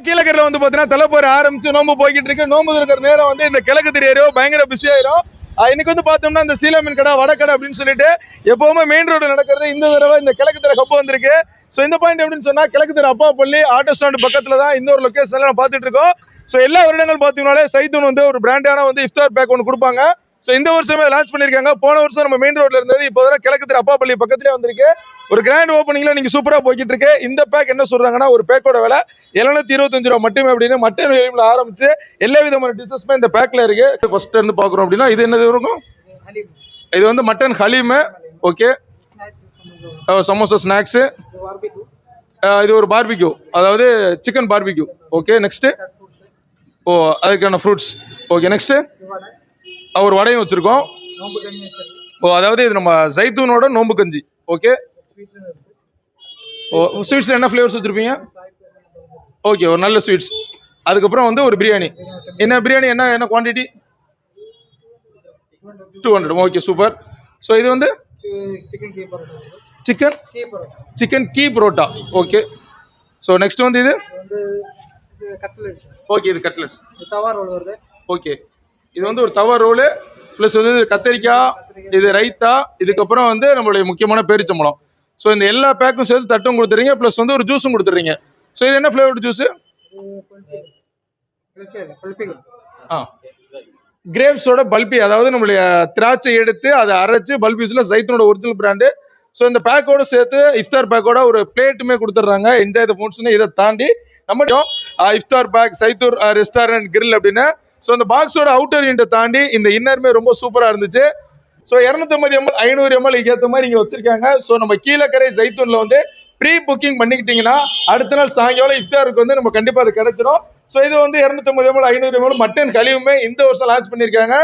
கீழக்கரையில வந்து பாத்தீங்கன்னா தலைப்போர் ஆரம்பிச்சு நோம்பு போய்கிட்டு இருக்கு. நோம்பு இருக்கிற நேரம் வந்து இந்த கிழக்கு தெரியறோ பயங்கர பிஸி ஆயிரும். இன்னைக்கு வந்து பார்த்தோம்னா இந்த சீலமீன் கடை வடக்கடை அப்படின்னு சொல்லிட்டு எப்பவுமே மெயின் ரோடு நடக்கிறது. இந்த தடவை இந்த கிழக்கு தெரு ஹப் வந்திருக்கு. ஸோ இந்த பாயிண்ட் எப்படின்னு சொன்னா கிழக்கு தெரு அப்பாப்பள்ளி ஆட்டோ ஸ்டாண்ட் பக்கத்துல தான் இந்த ஒரு லொகேஷன்ல நம்ம பார்த்துட்டு இருக்கோம். ஸோ எல்லா வருடங்கள் பார்த்தீங்கன்னாலே சைத்தூன் வந்து ஒரு பிராண்டான வந்து இஃப்தார் பேக் ஒன்று கொடுப்பாங்க. ஸோ இந்த வருஷமே லான்ச் பண்ணிருக்காங்க. போன வருஷம் நம்ம மெயின் ரோட்ல இருந்தது, இப்போ கிழக்கு தெரு அப்பாப்பள்ளி பக்கத்துலேயே வந்திருக்கு. ஒரு கிராண்ட் ஓப்பனிங்ல நீங்க சூப்பரா போய்கிட்டு இருக்கு. இந்த பேக் என்ன சொல்றாங்கன்னா ஒரு பேக்கோட விலை 725 ரூபா மட்டுமே அப்படின்னு மட்டன் வேலையில ஆரம்பிச்சு எல்லா விதமான டிஷஸுமே இந்த பேக்ல இருக்கு. ஃபர்ஸ்ட் இருந்து பாக்குறோம் அப்படின்னா இது என்னது இருக்கும்? இது வந்து mutton Haleem. Okay, samosa snacks. இது ஒரு பார்பிக்யூ, அதாவது சிக்கன் பார்பிக்யூ. ஓகே, நெக்ஸ்ட் ஓ அதுக்கான ஃப்ரூட்ஸ். ஓகே, நெக்ஸ்ட் ஒரு வடையும் வச்சிருக்கோம். ஓ அதாவது இது நம்ம ஜைத்தூனோட நோம்பு கஞ்சி. ஓகே, ஓ ஸ்வீட்ஸ் என்ன ஃப்ளேவர்ஸ் வச்சிருப்பீங்க? ஓகே, ஒரு நல்ல ஸ்வீட்ஸ். அதுக்கப்புறம் வந்து ஒரு பிரியாணி. என்ன பிரியாணி, என்ன என்ன குவான்டிட்டி? 200. Okay, super. ஸோ இது வந்து சிக்கன் கீ பரோட்டா. ஓகே, ஸோ நெக்ஸ்ட் வந்து இது ஓகே, இது கட்லெட்ஸ். ஓகே, இது வந்து ஒரு தவா ரோலு ப்ளஸ் வந்து கத்தரிக்காய், இது ரைத்தா, இதுக்கப்புறம் வந்து நம்மளுடைய முக்கியமான பேரிச்சம்பழம். ஸோ இந்த எல்லா பேக்கும் சேர்த்து தட்டும் கொடுத்துறீங்க, ப்ளஸ் வந்து ஒரு ஜூஸும் கொடுத்துறீங்க. ஸோ இது என்ன ஃப்ளேவர்டு ஜூஸ்? கிரேப்ஸோட பல்பி, அதாவது நம்மளுடைய திராட்சை எடுத்து அதை அரைச்சு பல்பிஸ்ல ஜைத்தூனோட ஒரிஜினல் பிராண்டு. ஸோ இந்த பேக்கோட சேர்த்து இஃப்தார் பேக்கோட ஒரு பிளேட்டுமே கொடுத்துட்றாங்க. என்ஜாய் த ஃபுட்ஸ்னு இதை தாண்டி நம்ம இஃப்தார் பேக் சைத்தூர் ரெஸ்டாரண்ட் கிரில் அப்படின்னு. ஸோ இந்த பாக்ஸோட அவுட்டர் யூனிட்டை தாண்டி இந்த இன்னருமே ரொம்ப சூப்பராக இருந்துச்சு. ஸோ 250 ml 500 ml ஏற்ற மாதிரி இங்கே வச்சிருக்காங்க. ஸோ நம்ம கீழக்கரை ஜைத்தூன்ல வந்து ப்ரீ புக்கிங் பண்ணிக்கிட்டீங்கன்னா அடுத்த நாள் சாயங்காலம் இஃப்தாருக்கு வந்து நம்ம கண்டிப்பாக அது கிடைச்சிடும். ஸோ இது வந்து 250 ml 500 ml மட்டன் ஹலீமுமே இந்த வருஷம் லான்ச் பண்ணியிருக்காங்க.